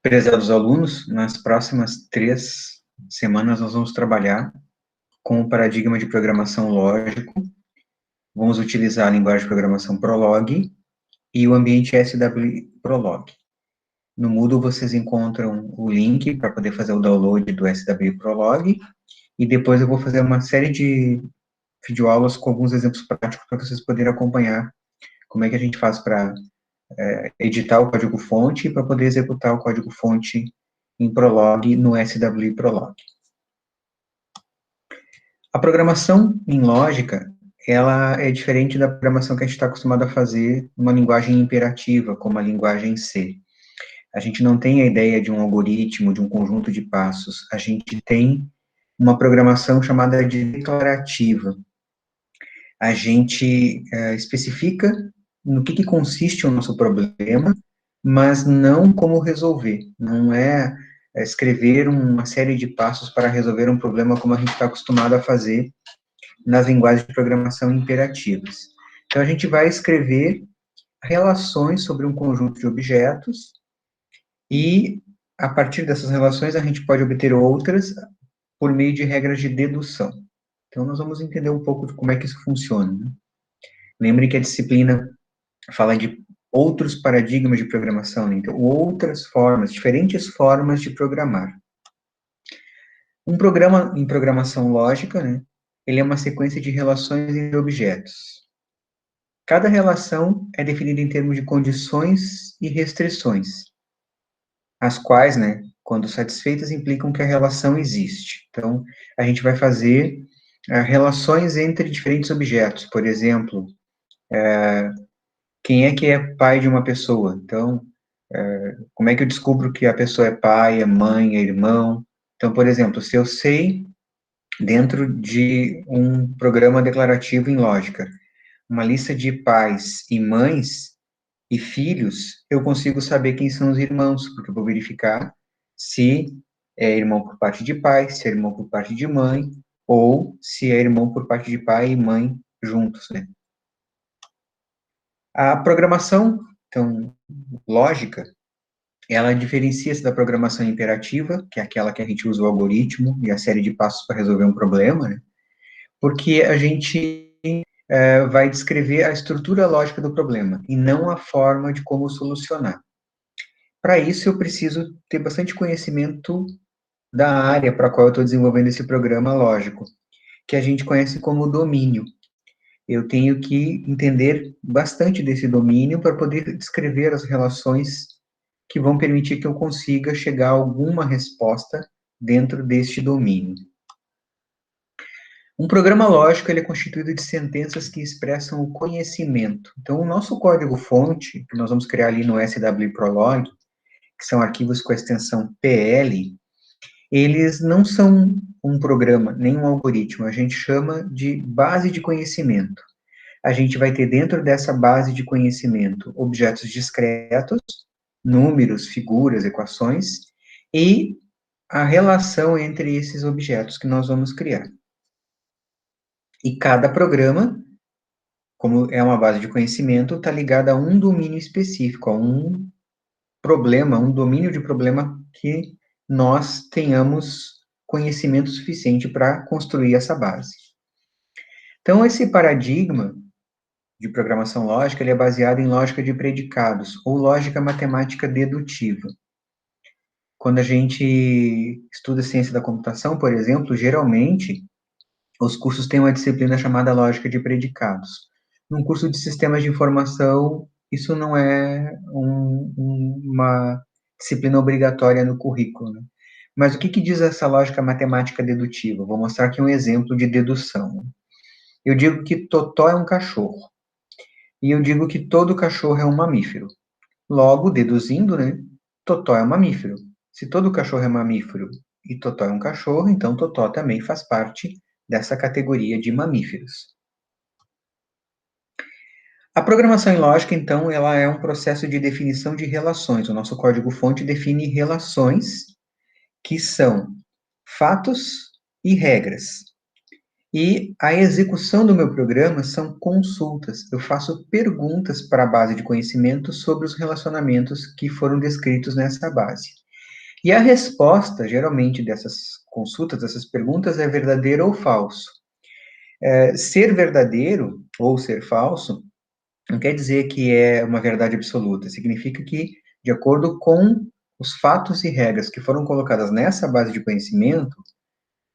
Prezados alunos, nas próximas 3 semanas nós vamos trabalhar com o paradigma de programação lógico, vamos utilizar a linguagem de programação Prolog e o ambiente SW Prolog. No Moodle vocês encontram o link para poder fazer o download do SW Prolog, e depois eu vou fazer uma série de videoaulas com alguns exemplos práticos para vocês poderem acompanhar como é que a gente faz para editar o código-fonte e para poder executar o código-fonte em Prolog no SW Prolog. A programação em lógica, ela é diferente da programação que a gente está acostumado a fazer numa linguagem imperativa, como a linguagem C. A gente não tem a ideia de um algoritmo, de um conjunto de passos. A gente tem uma programação chamada de declarativa. A gente especifica no que consiste o nosso problema, mas não como resolver. Não é escrever uma série de passos para resolver um problema como a gente está acostumado a fazer nas linguagens de programação imperativas. Então, a gente vai escrever relações sobre um conjunto de objetos e, a partir dessas relações, a gente pode obter outras por meio de regras de dedução. Então, nós vamos entender um pouco de como é que isso funciona, né? Lembre que a disciplina fala de outros paradigmas de programação, né? Então, outras formas, diferentes formas de programar. Um programa em programação lógica, né, ele é uma sequência de relações entre objetos. Cada relação é definida em termos de condições e restrições, as quais, né, quando satisfeitas, implicam que a relação existe. Então, a gente vai fazer relações entre diferentes objetos. Por exemplo, quem é que é pai de uma pessoa? Então, como é que eu descubro que a pessoa é pai, é mãe, é irmão? Então, por exemplo, se eu sei, dentro de um programa declarativo em lógica, uma lista de pais e mães e filhos, eu consigo saber quem são os irmãos, porque eu vou verificar se é irmão por parte de pai, se é irmão por parte de mãe, ou se é irmão por parte de pai e mãe juntos, né? A programação, então, lógica, ela diferencia-se da programação imperativa, que é aquela que a gente usa o algoritmo e a série de passos para resolver um problema, né? Porque a gente vai descrever a estrutura lógica do problema, e não a forma de como solucionar. Para isso, eu preciso ter bastante conhecimento da área para a qual eu estou desenvolvendo esse programa lógico, que a gente conhece como domínio. Eu tenho que entender bastante desse domínio para poder descrever as relações que vão permitir que eu consiga chegar a alguma resposta dentro deste domínio. Um programa lógico ele é constituído de sentenças que expressam o conhecimento. Então, o nosso código-fonte, que nós vamos criar ali no SW Prolog, que são arquivos com a extensão PL, eles não são um programa, nem um algoritmo, a gente chama de base de conhecimento. A gente vai ter dentro dessa base de conhecimento objetos discretos, números, figuras, equações, e a relação entre esses objetos que nós vamos criar. E cada programa, como é uma base de conhecimento, está ligado a um domínio específico, a um problema, um domínio de problema que nós tenhamos conhecimento suficiente para construir essa base. Então, esse paradigma de programação lógica, ele é baseado em lógica de predicados, ou lógica matemática dedutiva. Quando a gente estuda ciência da computação, por exemplo, geralmente, os cursos têm uma disciplina chamada lógica de predicados. Num curso de sistemas de informação, isso não é uma disciplina obrigatória no currículo, né? Mas o que diz essa lógica matemática dedutiva? Vou mostrar aqui um exemplo de dedução. Eu digo que Totó é um cachorro. E eu digo que todo cachorro é um mamífero. Logo, deduzindo, né, Totó é um mamífero. Se todo cachorro é mamífero e Totó é um cachorro, então Totó também faz parte dessa categoria de mamíferos. A programação em lógica, então, ela é um processo de definição de relações. O nosso código-fonte define relações que são fatos e regras. E a execução do meu programa são consultas. Eu faço perguntas para a base de conhecimento sobre os relacionamentos que foram descritos nessa base. E a resposta, geralmente, dessas consultas, dessas perguntas, é verdadeiro ou falso. Ser verdadeiro ou ser falso não quer dizer que é uma verdade absoluta, significa que, de acordo com os fatos e regras que foram colocadas nessa base de conhecimento,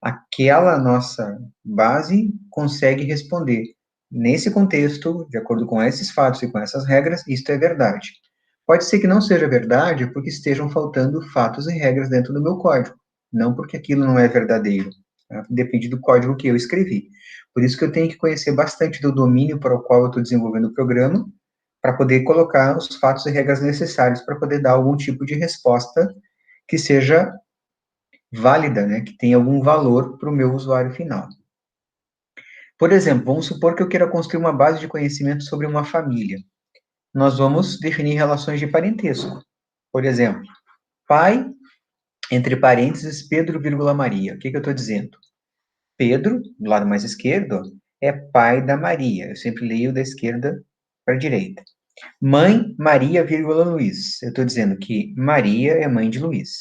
aquela nossa base consegue responder. Nesse contexto, de acordo com esses fatos e com essas regras, isto é verdade. Pode ser que não seja verdade porque estejam faltando fatos e regras dentro do meu código, não porque aquilo não é verdadeiro. Tá? Depende do código que eu escrevi. Por isso que eu tenho que conhecer bastante do domínio para o qual eu estou desenvolvendo o programa, para poder colocar os fatos e regras necessários para poder dar algum tipo de resposta que seja válida, né, que tenha algum valor para o meu usuário final. Por exemplo, vamos supor que eu queira construir uma base de conhecimento sobre uma família. Nós vamos definir relações de parentesco. Por exemplo, pai, entre parênteses, Pedro, Maria. O que eu estou dizendo? Pedro, do lado mais esquerdo, é pai da Maria. Eu sempre leio da esquerda para a direita. Mãe, Maria, Luiz. Eu estou dizendo que Maria é mãe de Luiz.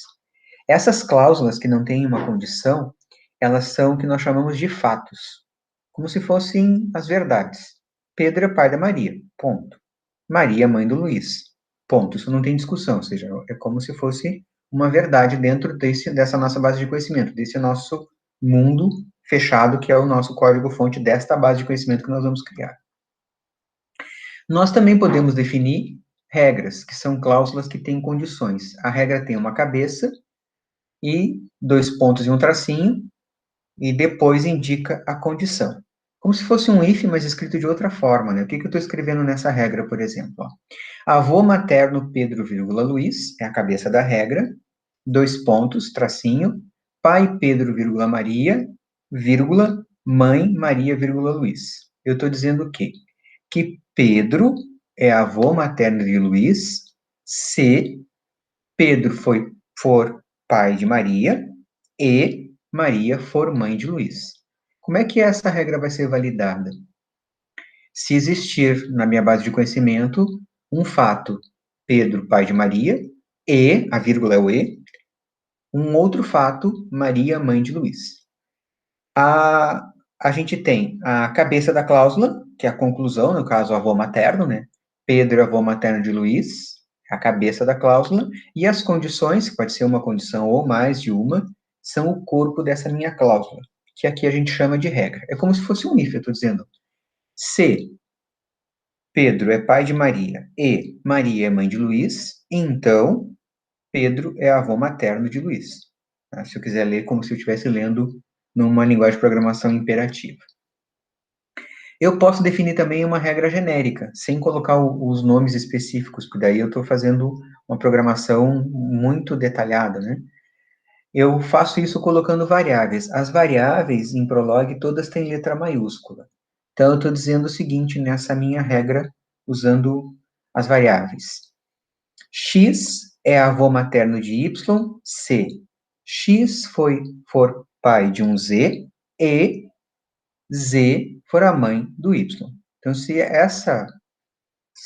Essas cláusulas que não têm uma condição, elas são o que nós chamamos de fatos, como se fossem as verdades. Pedro é pai da Maria, ponto. Maria é mãe do Luiz, ponto. Isso não tem discussão, ou seja, é como se fosse uma verdade dentro dessa nossa base de conhecimento, desse nosso mundo fechado, que é o nosso código-fonte desta base de conhecimento que nós vamos criar. Nós também podemos definir regras, que são cláusulas que têm condições. A regra tem uma cabeça e 2 pontos e um tracinho, e depois indica a condição. Como se fosse um if, mas escrito de outra forma, né? O que eu estou escrevendo nessa regra, por exemplo? Ó. Avô materno Pedro, Luiz, é a cabeça da regra, 2 pontos, tracinho, pai Pedro, Maria, vírgula, mãe Maria, Luiz. Eu estou dizendo o quê? Que Pedro é avô materno de Luiz, se Pedro for pai de Maria e Maria for mãe de Luiz. Como é que essa regra vai ser validada? Se existir na minha base de conhecimento um fato, Pedro, pai de Maria, e, a vírgula é o e, um outro fato, Maria, mãe de Luiz. A gente tem a cabeça da cláusula, que é a conclusão, no caso, avô materno, né? Pedro, avô materno de Luiz, a cabeça da cláusula, e as condições, que pode ser uma condição ou mais de uma, são o corpo dessa minha cláusula, que aqui a gente chama de regra. É como se fosse um if, eu estou dizendo. Se Pedro é pai de Maria e Maria é mãe de Luiz, então Pedro é avô materno de Luiz. Tá? Se eu quiser ler como se eu estivesse lendo numa linguagem de programação imperativa. Eu posso definir também uma regra genérica, sem colocar os nomes específicos, porque daí eu estou fazendo uma programação muito detalhada, né? Eu faço isso colocando variáveis. As variáveis em Prolog todas têm letra maiúscula. Então, eu estou dizendo o seguinte nessa minha regra, usando as variáveis. X é avô materno de Y, se X for pai de um Z e Z for a mãe do Y. Então, se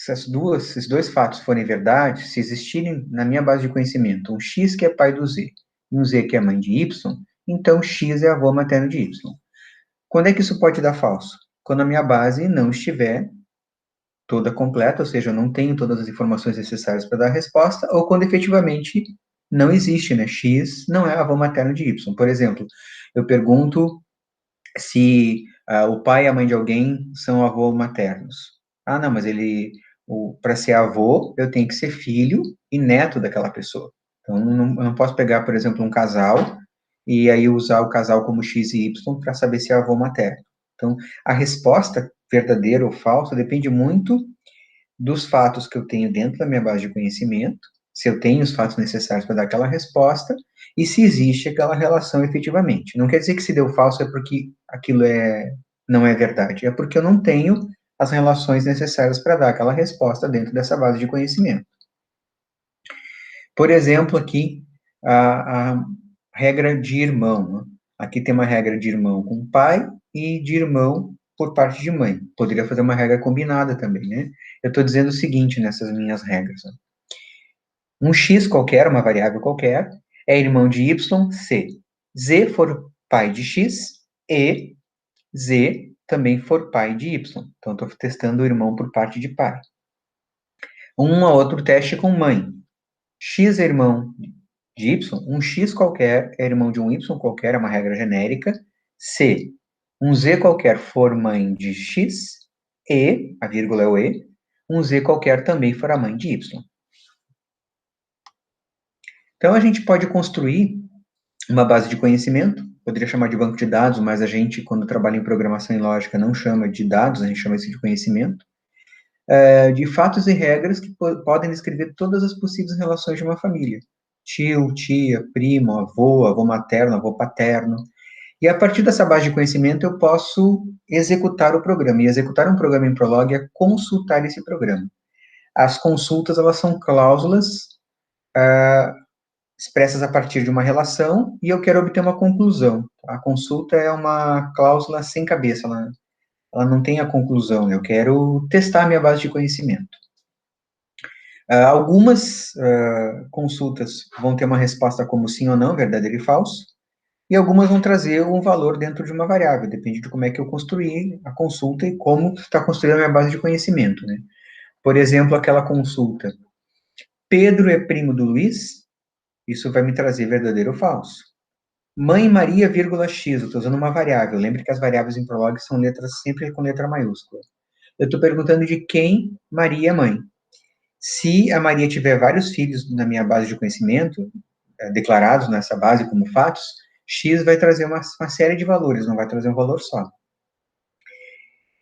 esses dois fatos forem verdade, se existirem na minha base de conhecimento um X que é pai do Z e um Z que é mãe de Y, então X é avô materno de Y. Quando é que isso pode dar falso? Quando a minha base não estiver toda completa, ou seja, eu não tenho todas as informações necessárias para dar a resposta, ou quando efetivamente não existe, né? X não é avô materno de Y. Por exemplo, eu pergunto se o pai e a mãe de alguém são avô maternos. Ah, não, mas para ser avô, eu tenho que ser filho e neto daquela pessoa. Então, eu não posso pegar, por exemplo, um casal e aí usar o casal como X e Y para saber se é avô materno. Então, a resposta verdadeira ou falsa depende muito dos fatos que eu tenho dentro da minha base de conhecimento, se eu tenho os fatos necessários para dar aquela resposta e se existe aquela relação efetivamente. Não quer dizer que se deu falso é porque aquilo não é verdade, é porque eu não tenho as relações necessárias para dar aquela resposta dentro dessa base de conhecimento. Por exemplo, aqui, a regra de irmão. Né? Aqui tem uma regra de irmão com pai e de irmão por parte de mãe. Poderia fazer uma regra combinada também, né? Eu estou dizendo o seguinte nessas minhas regras. Né? Um x qualquer, uma variável qualquer, é irmão de Y, se Z for pai de X e Z também for pai de Y. Então, estou testando o irmão por parte de pai. Outro teste com mãe. X é irmão de Y, um X qualquer é irmão de um Y qualquer, é uma regra genérica. Se um Z qualquer for mãe de X, e, a vírgula é o E, um Z qualquer também for a mãe de Y. Então, a gente pode construir uma base de conhecimento, poderia chamar de banco de dados, mas a gente, quando trabalha em programação e lógica, não chama de dados, a gente chama isso de conhecimento, de fatos e regras que podem descrever todas as possíveis relações de uma família. Tio, tia, primo, avô, avô materno, avô paterno. E a partir dessa base de conhecimento, eu posso executar o programa. E executar um programa em Prolog é consultar esse programa. As consultas, elas são cláusulas expressas a partir de uma relação e eu quero obter uma conclusão. A consulta é uma cláusula sem cabeça, ela não tem a conclusão. Eu quero testar a minha base de conhecimento. Algumas consultas vão ter uma resposta como sim ou não, verdadeiro e falso, e algumas vão trazer um valor dentro de uma variável, depende de como é que eu construí a consulta e como está construída a minha base de conhecimento, né? Por exemplo, aquela consulta, Pedro é primo do Luiz, isso vai me trazer verdadeiro ou falso. Mãe Maria, vírgula X, eu estou usando uma variável, lembre que as variáveis em Prolog são letras sempre com letra maiúscula. Eu estou perguntando de quem Maria é mãe. Se a Maria tiver vários filhos na minha base de conhecimento, declarados nessa base como fatos, X vai trazer uma série de valores, não vai trazer um valor só.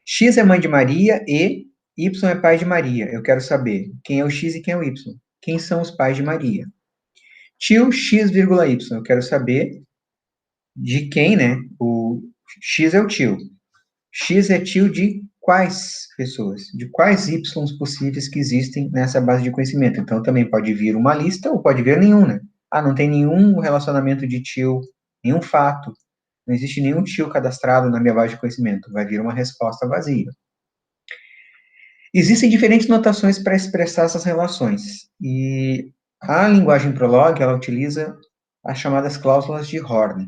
X é mãe de Maria e Y é pai de Maria. Eu quero saber quem é o X e quem é o Y. Quem são os pais de Maria? Tio X, vírgula Y. Eu quero saber de quem, né? O X é o tio. X é tio de quais pessoas? De quais Y possíveis que existem nessa base de conhecimento? Então, também pode vir uma lista ou pode vir nenhum, né? Ah, não tem nenhum relacionamento de tio, nenhum fato. Não existe nenhum tio cadastrado na minha base de conhecimento. Vai vir uma resposta vazia. Existem diferentes notações para expressar essas relações. E a linguagem Prolog, ela utiliza as chamadas cláusulas de Horn.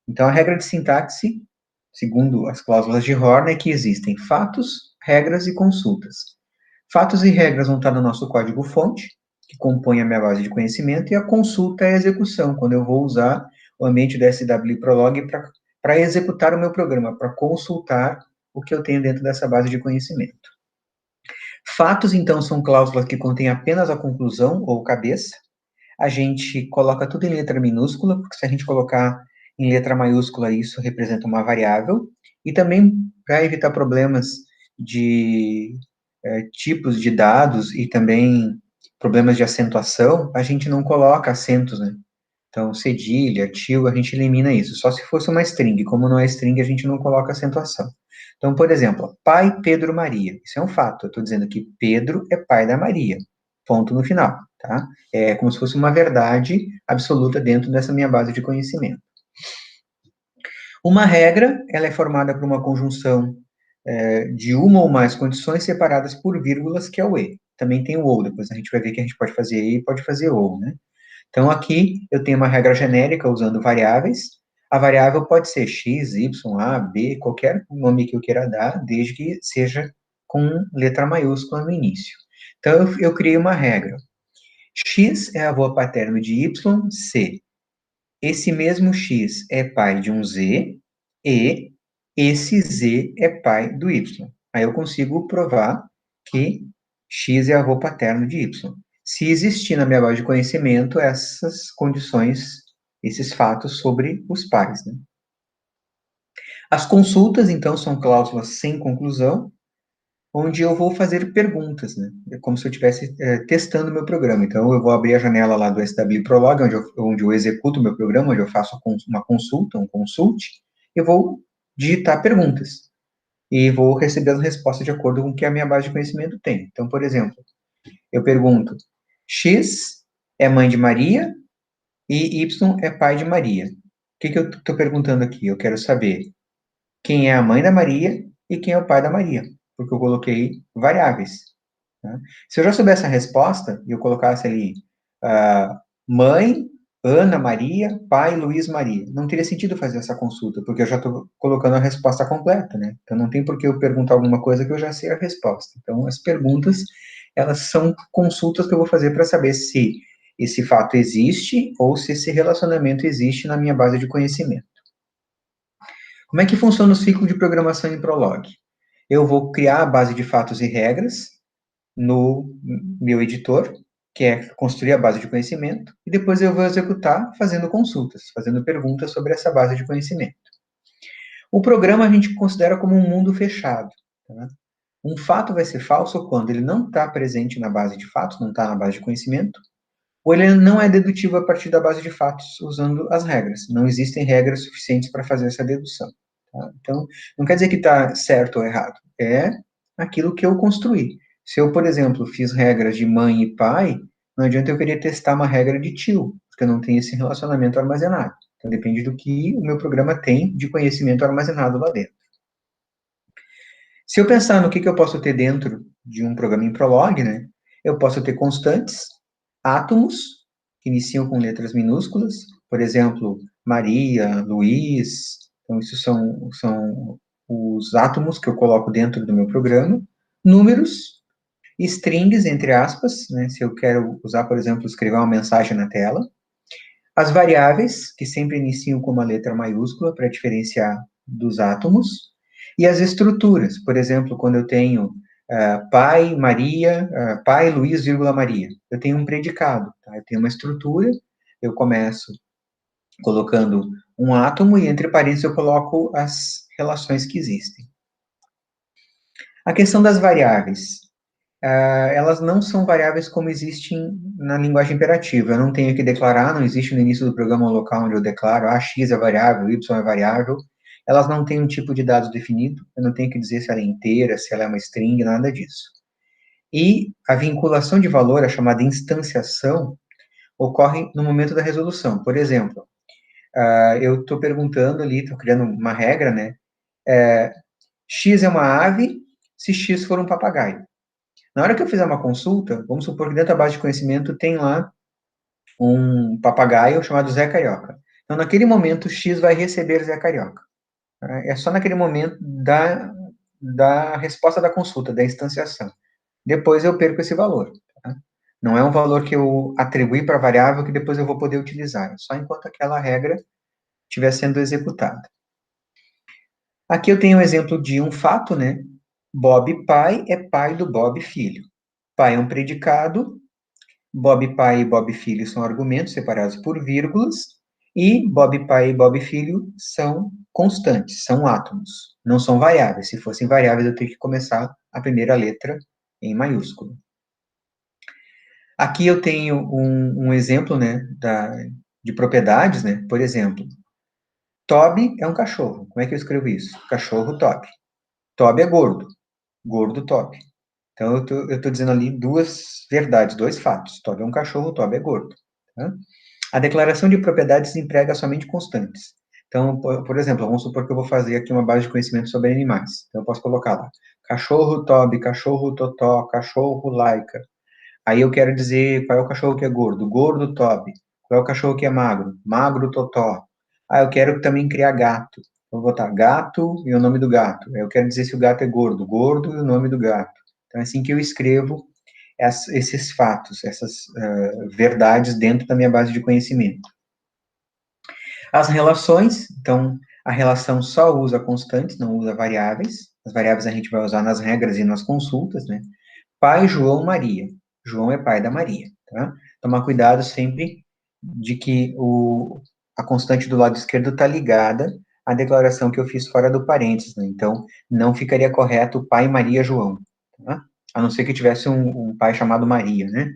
Então, a regra de sintaxe, segundo as cláusulas de Horn, é que existem fatos, regras e consultas. Fatos e regras vão estar no nosso código-fonte, que compõe a minha base de conhecimento, e a consulta é a execução, quando eu vou usar o ambiente do SW Prolog para executar o meu programa, para consultar o que eu tenho dentro dessa base de conhecimento. Fatos, então, são cláusulas que contêm apenas a conclusão ou cabeça. A gente coloca tudo em letra minúscula, porque se a gente colocar em letra maiúscula, isso representa uma variável. E também, para evitar problemas de tipos de dados e também problemas de acentuação, a gente não coloca acentos, né? Então, cedilha, tio, a gente elimina isso. Só se fosse uma string. Como não é string, a gente não coloca acentuação. Então, por exemplo, pai Pedro Maria. Isso é um fato. Eu estou dizendo que Pedro é pai da Maria. Ponto no final, tá? É como se fosse uma verdade absoluta dentro dessa minha base de conhecimento. Uma regra, ela é formada por uma conjunção de uma ou mais condições separadas por vírgulas, que é o e. Também tem o ou, depois a gente vai ver que a gente pode fazer e pode fazer ou, né? Então, aqui eu tenho uma regra genérica usando variáveis. A variável pode ser x, y, a, b, qualquer nome que eu queira dar, desde que seja com letra maiúscula no início. Então, eu criei uma regra. X é avô paterno de Y, C. Esse mesmo X é pai de um Z, e esse Z é pai do Y. Aí eu consigo provar que X é avô paterno de Y. Se existir na minha base de conhecimento essas condições, esses fatos sobre os pais, né? As consultas, então, são cláusulas sem conclusão, onde eu vou fazer perguntas, né? É como se eu estivesse testando o meu programa. Então, eu vou abrir a janela lá do SW Prolog, onde eu executo o meu programa, onde eu faço uma consulta, um consult, e vou digitar perguntas. E vou receber as respostas de acordo com o que a minha base de conhecimento tem. Então, por exemplo, eu pergunto, X é mãe de Maria e Y é pai de Maria. O que eu estou perguntando aqui? Eu quero saber quem é a mãe da Maria e quem é o pai da Maria, porque eu coloquei variáveis. Né? Se eu já soubesse a resposta e eu colocasse ali mãe Ana Maria, pai Luiz Maria. Não teria sentido fazer essa consulta, porque eu já estou colocando a resposta completa, né? Então não tem por que eu perguntar alguma coisa que eu já sei a resposta. Então as perguntas, elas são consultas que eu vou fazer para saber se esse fato existe ou se esse relacionamento existe na minha base de conhecimento. Como é que funciona o ciclo de programação em Prolog? Eu vou criar a base de fatos e regras no meu editor, que é construir a base de conhecimento, e depois eu vou executar fazendo consultas, fazendo perguntas sobre essa base de conhecimento. O programa a gente considera como um mundo fechado. Tá? Um fato vai ser falso quando ele não está presente na base de fatos, não está na base de conhecimento, ou ele não é dedutivo a partir da base de fatos usando as regras. Não existem regras suficientes para fazer essa dedução. Tá? Então, não quer dizer que está certo ou errado. É aquilo que eu construí. Se eu, por exemplo, fiz regras de mãe e pai, não adianta eu querer testar uma regra de tio, porque eu não tenho esse relacionamento armazenado. Então, depende do que o meu programa tem de conhecimento armazenado lá dentro. Se eu pensar no que eu posso ter dentro de um programa em Prolog, né, eu posso ter constantes, átomos, que iniciam com letras minúsculas, por exemplo, Maria, Luiz, então isso são os átomos que eu coloco dentro do meu programa, números, strings, entre aspas, né, se eu quero usar, por exemplo, escrever uma mensagem na tela, as variáveis, que sempre iniciam com uma letra maiúscula para diferenciar dos átomos, e as estruturas, por exemplo, quando eu tenho pai, Maria, pai, Luiz, vírgula, Maria. Eu tenho um predicado, tá? Eu tenho uma estrutura, eu começo colocando um átomo e entre parênteses eu coloco as relações que existem. A questão das variáveis. Elas não são variáveis como existem na linguagem imperativa. Eu não tenho que declarar, não existe no início do programa um local onde eu declaro, x é variável, y é variável. Elas não têm um tipo de dados definido, eu não tenho que dizer se ela é inteira, se ela é uma string, nada disso. E a vinculação de valor, a chamada instanciação, ocorre no momento da resolução. Por exemplo, eu estou perguntando ali, estou criando uma regra, né? X é uma ave se X for um papagaio. Na hora que eu fizer uma consulta, vamos supor que dentro da base de conhecimento tem lá um papagaio chamado Zé Carioca. Então, naquele momento, X vai receber Zé Carioca. É só naquele momento da resposta da consulta, da instanciação. Depois eu perco esse valor. Tá? Não é um valor que eu atribuí para a variável que depois eu vou poder utilizar. É só enquanto aquela regra estiver sendo executada. Aqui eu tenho um exemplo de um fato, né? Bob pai é pai do Bob filho. Pai é um predicado, Bob pai e Bob filho são argumentos separados por vírgulas, e Bob pai e Bob filho são constantes, são átomos, não são variáveis. Se fossem variáveis, eu teria que começar a primeira letra em maiúsculo. Aqui eu tenho um exemplo, né, de propriedades, né? Por exemplo, Toby é um cachorro. Como é que eu escrevo isso? Cachorro Toby. Toby é gordo. Gordo Toby. Então, eu estou dizendo ali duas verdades, dois fatos. Toby é um cachorro, Toby é gordo. Tá? A declaração de propriedades emprega somente constantes. Então, por exemplo, vamos supor que eu vou fazer aqui uma base de conhecimento sobre animais. Então, eu posso colocar lá, cachorro Toby, cachorro Totó, cachorro Laika. Aí eu quero dizer qual é o cachorro que é gordo. Gordo Toby. Qual é o cachorro que é magro? Magro Totó. Ah, eu quero também criar gato. Vou botar gato e o nome do gato. Eu quero dizer se o gato é gordo. Gordo e o nome do gato. Então, é assim que eu escrevo esses fatos, essas verdades dentro da minha base de conhecimento. As relações, então, a relação só usa constantes, não usa variáveis. As variáveis a gente vai usar nas regras e nas consultas, né? Pai João Maria. João é pai da Maria, tá? Tomar cuidado sempre de que a constante do lado esquerdo está ligada à declaração que eu fiz fora do parênteses, né? Então, não ficaria correto pai Maria João, tá? A não ser que tivesse um pai chamado Maria, né?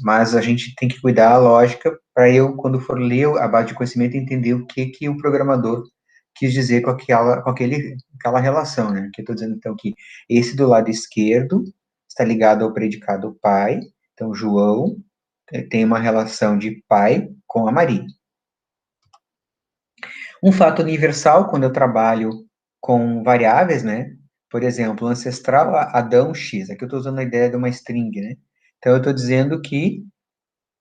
Mas a gente tem que cuidar a lógica para eu, quando for ler a base de conhecimento, entender o que o programador quis dizer com aquela relação, né? Que eu estou dizendo, então, que esse do lado esquerdo está ligado ao predicado pai, então, João tem uma relação de pai com a Maria. Um fato universal, quando eu trabalho com variáveis, né? Por exemplo, ancestral Adão X. Aqui eu estou usando a ideia de uma string, né? Então, eu estou dizendo que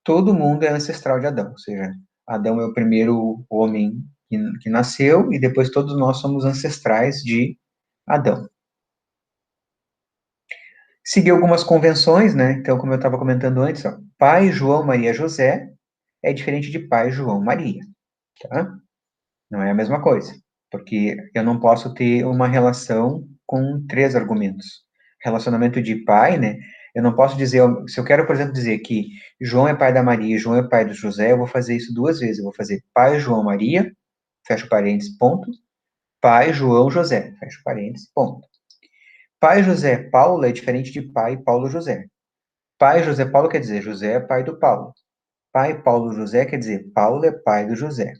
todo mundo é ancestral de Adão, ou seja, Adão é o primeiro homem que nasceu, e depois todos nós somos ancestrais de Adão. Seguir algumas convenções, né? Então, como eu estava comentando antes, ó, pai João Maria José é diferente de pai João Maria, tá? Não é a mesma coisa, porque eu não posso ter uma relação com três argumentos. Relacionamento de pai, né? Eu não posso dizer, se eu quero, por exemplo, dizer que João é pai da Maria e João é pai do José, eu vou fazer isso duas vezes. Eu vou fazer pai João Maria, fecho parênteses, ponto. Pai João José, fecho parênteses, ponto. Pai José Paulo é diferente de pai Paulo José. Pai José Paulo quer dizer José é pai do Paulo. Pai Paulo José quer dizer Paulo é pai do José.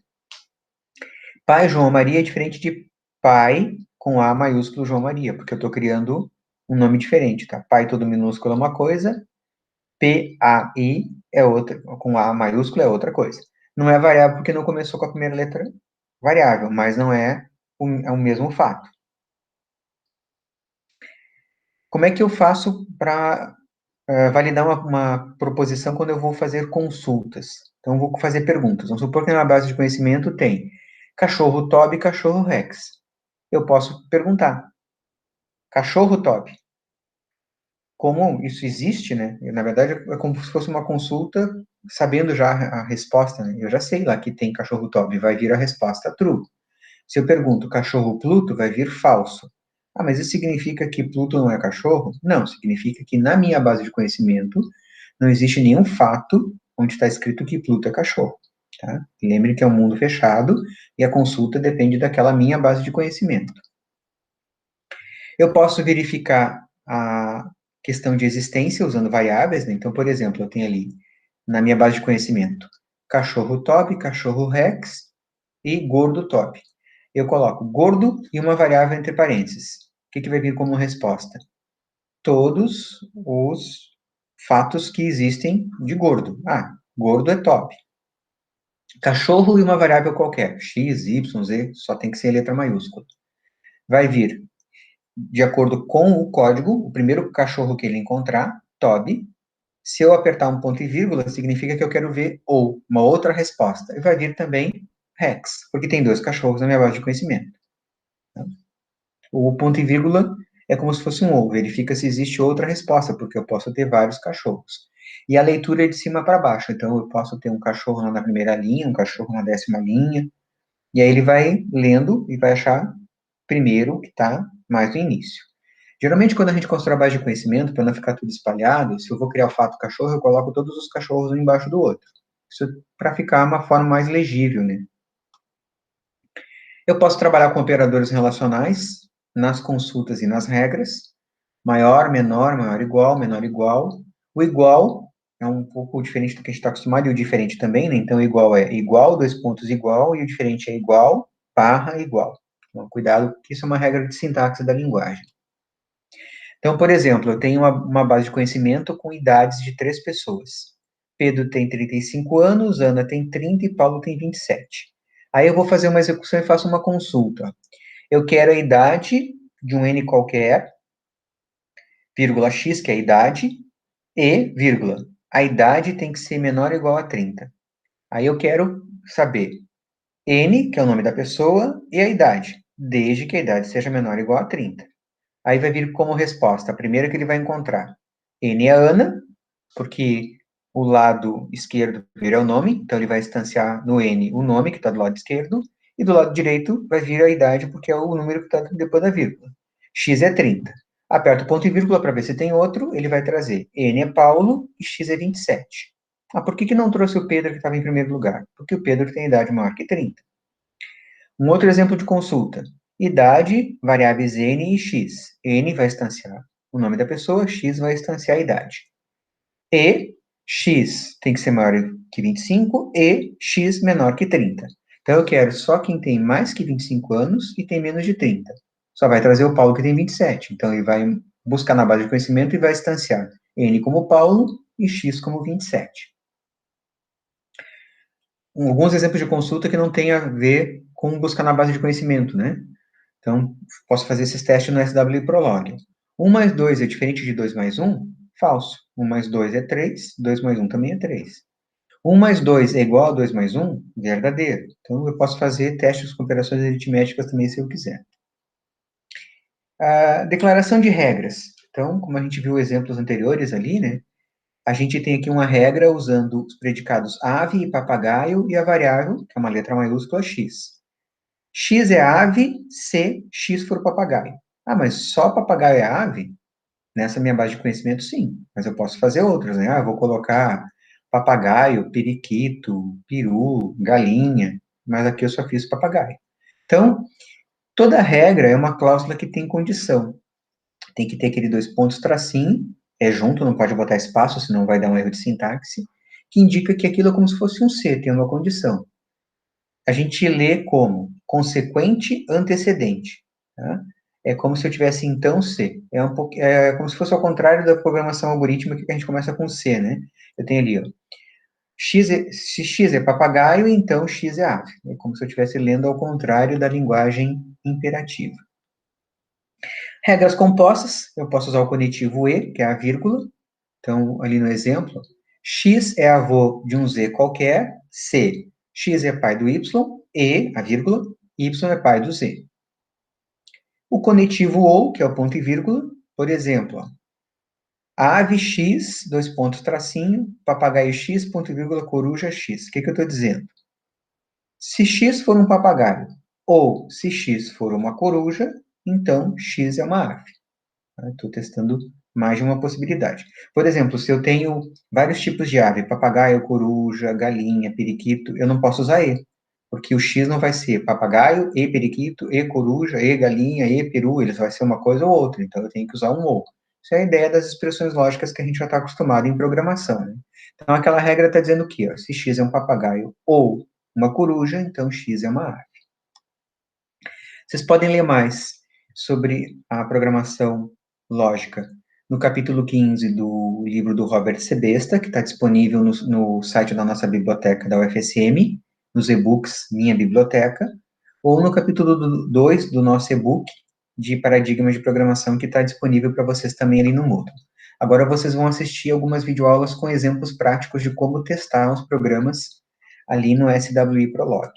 Pai João Maria é diferente de pai com A maiúsculo João Maria, porque eu estou criando um nome diferente, tá? Pai todo minúsculo é uma coisa, P-A-I é outra, com A maiúsculo é outra coisa. Não é variável porque não começou com a primeira letra variável, mas não é o mesmo fato. Como é que eu faço para validar uma proposição quando eu vou fazer consultas? Então, eu vou fazer perguntas. Vamos supor que na base de conhecimento tem cachorro Toby e cachorro Rex. Eu posso perguntar, cachorro Toby, como isso existe, né? Na verdade, é como se fosse uma consulta sabendo já a resposta, né? Eu já sei lá que tem cachorro Toby, vai vir a resposta true. Se eu pergunto cachorro Pluto, vai vir falso. Ah, mas isso significa que Pluto não é cachorro? Não, significa que na minha base de conhecimento não existe nenhum fato onde está escrito que Pluto é cachorro. Tá? Lembre que é um mundo fechado e a consulta depende daquela minha base de conhecimento. Eu posso verificar a questão de existência usando variáveis, né? Então, por exemplo, eu tenho ali na minha base de conhecimento cachorro Toby, cachorro Rex e gordo Toby. Eu coloco gordo e uma variável entre parênteses. O que vai vir como resposta? Todos os fatos que existem de gordo. Ah, gordo é top. Cachorro e uma variável qualquer, x, y, z, só tem que ser letra maiúscula. Vai vir, de acordo com o código, o primeiro cachorro que ele encontrar, Toby. Se eu apertar um ponto e vírgula, significa que eu quero ver ou uma outra resposta. E vai vir também Rex, porque tem dois cachorros na minha base de conhecimento. O ponto e vírgula é como se fosse um ou, verifica se existe outra resposta, porque eu posso ter vários cachorros. E a leitura é de cima para baixo, então eu posso ter um cachorro lá na primeira linha, um cachorro na 10ª linha, e aí ele vai lendo e vai achar primeiro o que está mais no início. Geralmente, quando a gente constrói a base de conhecimento, para não ficar tudo espalhado, se eu vou criar o fato cachorro, eu coloco todos os cachorros um embaixo do outro. Isso para ficar uma forma mais legível, né? Eu posso trabalhar com operadores relacionais nas consultas e nas regras. Maior, menor igual, menor igual. O igual é um pouco diferente do que a gente está acostumado, e o diferente também, né? Então, o igual é igual, dois pontos igual, e o diferente é igual, barra, igual. Então, cuidado, que isso é uma regra de sintaxe da linguagem. Então, por exemplo, eu tenho uma base de conhecimento com idades de 3 pessoas. Pedro tem 35 anos, Ana tem 30 e Paulo tem 27. Aí eu vou fazer uma execução e faço uma consulta. Eu quero a idade de um N qualquer, vírgula X, que é a idade, e, vírgula, a idade tem que ser menor ou igual a 30. Aí eu quero saber N, que é o nome da pessoa, e a idade, desde que a idade seja menor ou igual a 30. Aí vai vir como resposta, a primeira que ele vai encontrar. N é Ana, porque o lado esquerdo vira o nome, então ele vai instanciar no N o nome, que está do lado esquerdo, e do lado direito vai vir a idade, porque é o número que está depois da vírgula. X é 30. Aperta o ponto e vírgula para ver se tem outro, ele vai trazer N é Paulo e X é 27. Ah, por que não trouxe o Pedro que estava em primeiro lugar? Porque o Pedro tem idade maior que 30. Um outro exemplo de consulta. Idade, variáveis N e X. N vai instanciar o nome da pessoa, X vai instanciar a idade. E X tem que ser maior que 25 e X menor que 30. Então, eu quero só quem tem mais que 25 anos e tem menos de 30. Só vai trazer o Paulo que tem 27. Então, ele vai buscar na base de conhecimento e vai instanciar N como Paulo e X como 27. Alguns exemplos de consulta que não tem a ver com buscar na base de conhecimento, né? Então, posso fazer esses testes no SW Prolog. 1 mais 2 é diferente de 2 mais 1? Falso. 1 mais 2 é 3, 2 mais 1 também é 3. 1 mais 2 é igual a 2 mais 1? Verdadeiro. Então, eu posso fazer testes com operações aritméticas também, se eu quiser. A declaração de regras. Então, como a gente viu exemplos anteriores ali, né? A gente tem aqui uma regra usando os predicados ave e papagaio e a variável, que é uma letra maiúscula, x. X é ave se x for papagaio. Ah, mas só papagaio é ave? Nessa minha base de conhecimento, sim. Mas eu posso fazer outras, né? Ah, vou colocar papagaio, periquito, peru, galinha. Mas aqui eu só fiz papagaio. Então, toda regra é uma cláusula que tem condição. Tem que ter aquele 2 pontos tracinho, é junto, não pode botar espaço, senão vai dar um erro de sintaxe, que indica que aquilo é como se fosse um se, tem uma condição. A gente lê como consequente antecedente. Tá? É como se eu tivesse então se. É como se fosse ao contrário da programação algorítmica que a gente começa com C, né? Eu tenho ali, ó, se x é papagaio, então x é ave. É como se eu estivesse lendo ao contrário da linguagem imperativa. Regras compostas, eu posso usar o conectivo e, que é a vírgula. Então, ali no exemplo, x é avô de um z qualquer, c. X é pai do y, e, a vírgula, y é pai do z. O conectivo ou, que é o ponto e vírgula, por exemplo, ó, ave x, 2 pontos tracinho, papagaio x, ponto e vírgula, coruja x. O que eu estou dizendo? Se x for um papagaio, ou se x for uma coruja, então x é uma ave. Estou testando mais de uma possibilidade. Por exemplo, se eu tenho vários tipos de ave, papagaio, coruja, galinha, periquito, eu não posso usar e, porque o x não vai ser papagaio, e periquito, e coruja, e galinha, e peru, eles vai ser uma coisa ou outra, então eu tenho que usar um ou. Isso é a ideia das expressões lógicas que a gente já está acostumado em programação, né? Então, aquela regra está dizendo que, ó, se x é um papagaio ou uma coruja, então x é uma ave. Vocês podem ler mais sobre a programação lógica no capítulo 15 do livro do Robert Sebesta, que está disponível no site da nossa biblioteca da UFSM, nos e-books Minha Biblioteca, ou no capítulo 2 do nosso e-book de paradigmas de programação, que está disponível para vocês também ali no Moodle. Agora vocês vão assistir algumas videoaulas com exemplos práticos de como testar os programas ali no SWI Prolog.